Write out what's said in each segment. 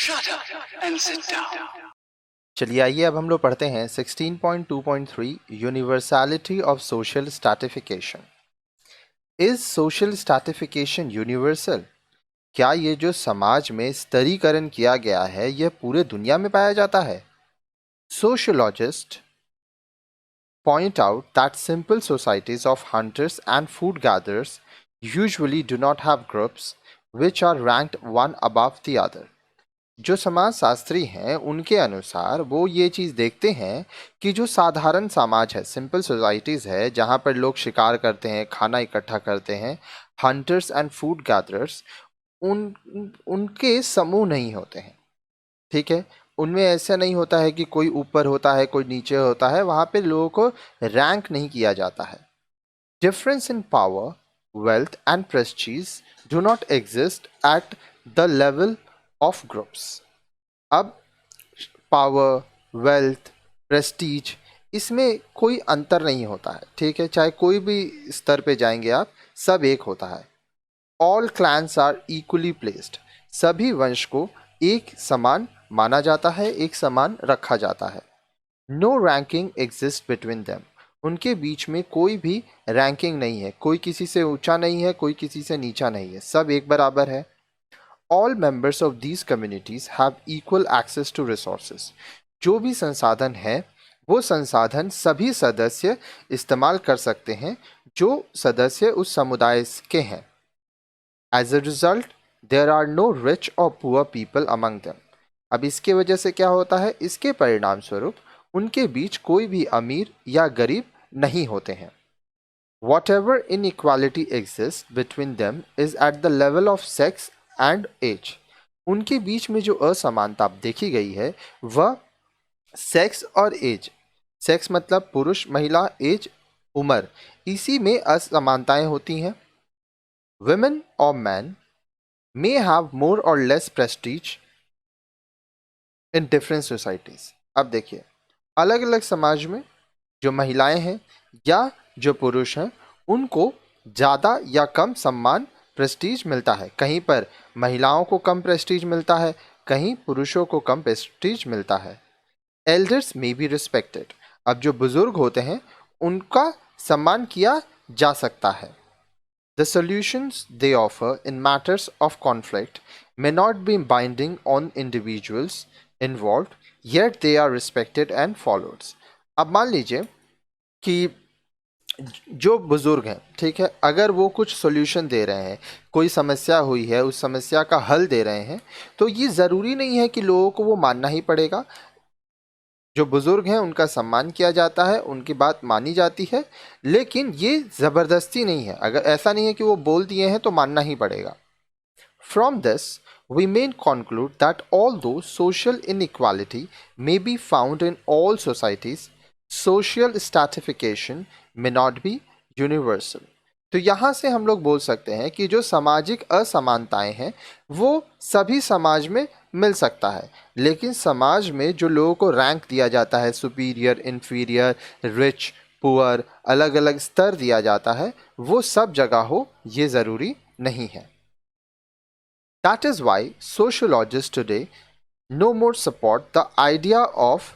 Shut up and sit down. चलिए आइए अब हम लोग पढ़ते हैं 16.2.3 universality of social stratification. Is social stratification universal? क्या ये जो समाज में स्तरीकरण किया गया है यह पूरे दुनिया में पाया जाता है? Sociologist point out that simple societies of hunters and food gatherers usually do not have groups which are ranked one above the other. जो समाज शास्त्री हैं उनके अनुसार वो ये चीज़ देखते हैं कि जो साधारण समाज है, सिंपल सोसाइटीज़ है, जहाँ पर लोग शिकार करते हैं, खाना इकट्ठा करते हैं, हंटर्स एंड फूड गैदरर्स, उनके समूह नहीं होते हैं। ठीक है, उनमें ऐसा नहीं होता है कि कोई ऊपर होता है कोई नीचे होता है, वहाँ पे लोगों को रैंक नहीं किया जाता है। Difference in power, wealth and Prestige do not exist at the level of groups. अब पावर, वेल्थ, प्रेस्टीज, इसमें कोई अंतर नहीं होता है। ठीक है, चाहे कोई भी स्तर पे जाएंगे आप, सब एक होता है। All clans are equally placed, सभी वंश को एक समान माना जाता है, एक समान रखा जाता है। No ranking exist between them, उनके बीच में कोई भी रैंकिंग नहीं है, कोई किसी से ऊंचा नहीं है, कोई किसी से नीचा नहीं है, सब एक बराबर है। All members of these communities have equal access to resources, जो भी संसाधन है वो संसाधन सभी सदस्य इस्तेमाल कर सकते हैं जो सदस्य उस समुदाय के हैं। As a result there are no rich और पुअर पीपल अमंग देम। अब इसके वजह से क्या होता है, इसके परिणाम स्वरूप उनके बीच कोई भी अमीर या गरीब नहीं होते हैं। Whatever inequality exist between them is at the level of sex and age, उनके बीच में जो असमानता देखी गई है वह सेक्स और एज, सेक्स मतलब पुरुष महिला, एज उम्र, इसी में असमानताएं होती हैं। Women or men may have more or less prestige in different societies. अब देखिए, अलग अलग समाज में जो महिलाएं हैं या जो पुरुष हैं उनको ज़्यादा या कम सम्मान, प्रेस्टीज मिलता है। कहीं पर महिलाओं को कम प्रेस्टीज मिलता है, कहीं पुरुषों को कम प्रेस्टीज मिलता है। एल्डर्स मे बी रिस्पेक्टेड, अब जो बुजुर्ग होते हैं उनका सम्मान किया जा सकता है। The solutions they offer in matters of conflict may not be binding on individuals involved, yet they are respected and followed. अब मान लीजिए कि जो बुजुर्ग हैं, ठीक है, अगर वो कुछ सॉल्यूशन दे रहे हैं, कोई समस्या हुई है उस समस्या का हल दे रहे हैं, तो ये ज़रूरी नहीं है कि लोगों को वो मानना ही पड़ेगा। जो बुजुर्ग हैं उनका सम्मान किया जाता है, उनकी बात मानी जाती है, लेकिन ये ज़बरदस्ती नहीं है। अगर ऐसा नहीं है कि वो बोल दिए हैं तो मानना ही पड़ेगा। From this we may conclude that although social inequality may be found in all societies, social stratification may not be universal. तो यहाँ से हम लोग बोल सकते हैं कि जो सामाजिक असमानताएं हैं वो सभी समाज में मिल सकता है, लेकिन समाज में जो लोगों को रैंक दिया जाता है, सुपीरियर, इन्फीरियर, रिच, पुअर, अलग अलग स्तर दिया जाता है, वो सब जगह हो ये ज़रूरी नहीं है। That is why sociologists today no more support the idea of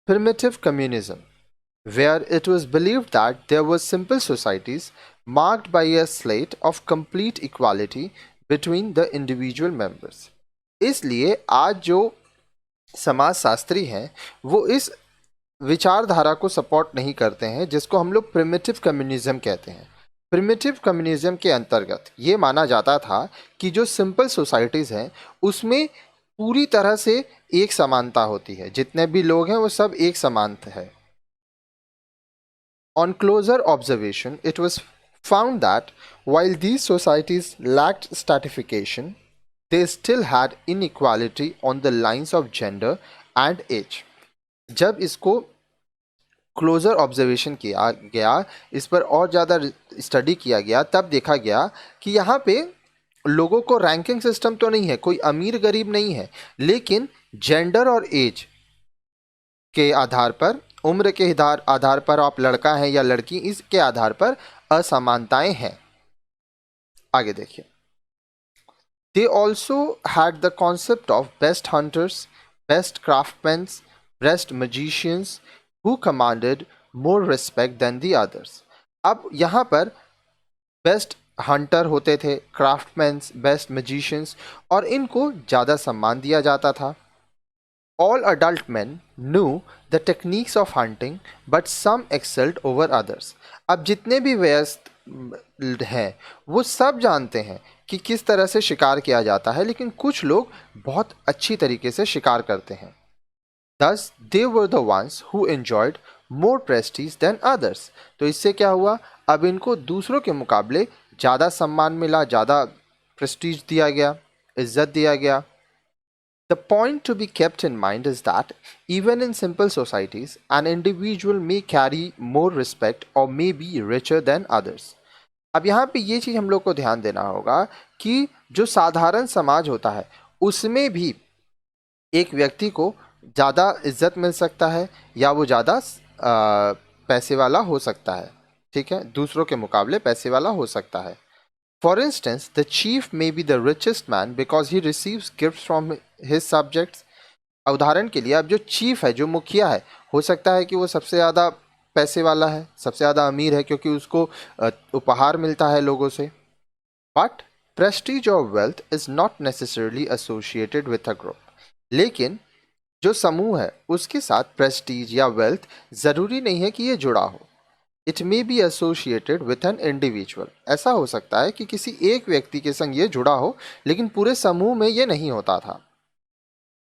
primitive communism, where it was believed that there were simple societies marked by a slate of complete equality between the individual members. इसलिए आज जो समाजशास्त्री हैं वो इस विचारधारा को support नहीं करते हैं जिसको हम लोग प्रिमिटिव कम्युनिज्म कहते हैं। प्रिमिटिव कम्युनिज्म के अंतर्गत ये माना जाता था कि जो सिंपल सोसाइटीज़ हैं उसमें पूरी तरह से एक समानता होती है, जितने भी लोग हैं वो सब एक समान है। On closer observation, it was found that while these societies lacked stratification, they still had inequality on the lines of gender and age. जब इसको क्लोजर ऑब्जर्वेशन किया गया, इस पर और ज़्यादा स्टडी किया गया, तब देखा गया कि यहाँ पे लोगों को रैंकिंग सिस्टम तो नहीं है, कोई अमीर गरीब नहीं है, लेकिन जेंडर और एज के आधार पर, उम्र के आधार पर, आप लड़का है या लड़की, इसके आधार पर असमानताएं हैं। आगे देखिए, They also had the concept of best hunters, best craftsmen, best magicians who commanded more respect than the others. अब यहाँ पर बेस्ट हंटर होते थे, क्राफ्टमैन, बेस्ट मैजिशियंस, और इनको ज़्यादा सम्मान दिया जाता था. All adult men knew the techniques of hunting, but some excelled over others. अब जितने भी वयस्क हैं वो सब जानते हैं कि किस तरह से शिकार किया जाता है, लेकिन कुछ लोग बहुत अच्छी तरीके से शिकार करते हैं. Thus, they were the ones who enjoyed more prestige than others. तो इससे क्या हुआ, अब इनको दूसरों के मुकाबले ज़्यादा सम्मान मिला, ज़्यादा प्रेस्टीज दिया गया, इज्जत दिया गया. The point to be kept in mind is that even in simple societies, an individual may carry more respect or may be richer than others. अब यहाँ पे ये चीज़ हम लोग को ध्यान देना होगा कि जो साधारण समाज होता है उसमें भी एक व्यक्ति को ज़्यादा इज्जत मिल सकता है या वो ज़्यादा पैसे वाला हो सकता है. ठीक है, दूसरों के मुकाबले पैसे वाला हो सकता है. For instance, the chief may be the richest man because he receives gifts from his subjects. उदाहरण के लिए अब जो चीफ है, जो मुखिया है, हो सकता है कि वो सबसे ज़्यादा पैसे वाला है, सबसे ज़्यादा अमीर है, क्योंकि उसको उपहार मिलता है लोगों से. But prestige or wealth is not necessarily associated with a group. लेकिन जो समूह है उसके साथ प्रेस्टीज या वेल्थ ज़रूरी नहीं है कि ये जुड़ा हो. It may be associated with an individual. ऐसा हो सकता है कि किसी एक व्यक्ति के संग ये जुड़ा हो, लेकिन पूरे समूह में ये नहीं होता था.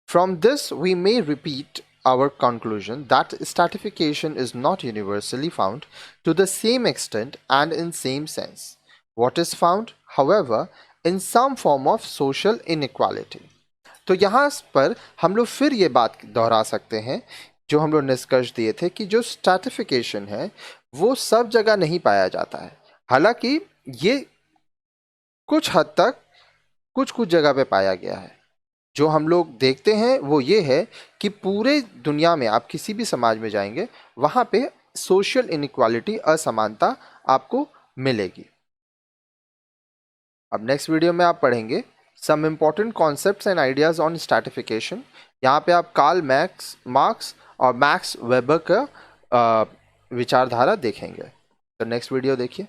From this we may repeat our conclusion that stratification is not universally found to the same extent and in same sense. What is found, however, in some form of social inequality. तो यहाँ पर हम लोग फिर ये बात दोहरा सकते हैं जो हम लोग निष्कर्ष दिए थे कि जो स्ट्रैटिफिकेशन है वो सब जगह नहीं पाया जाता है. हालांकि ये कुछ हद तक कुछ कुछ जगह पे पाया गया है. जो हम लोग देखते हैं वो ये है कि पूरे दुनिया में आप किसी भी समाज में जाएंगे वहाँ पे सोशल इनइक्वालिटी, असमानता आपको मिलेगी. अब नेक्स्ट वीडियो में आप पढ़ेंगे some important concepts and ideas on stratification. यहाँ पे आप कार्ल मार्क्स और मैक्स वेबर का विचारधारा देखेंगे. तो नेक्स्ट वीडियो देखिए.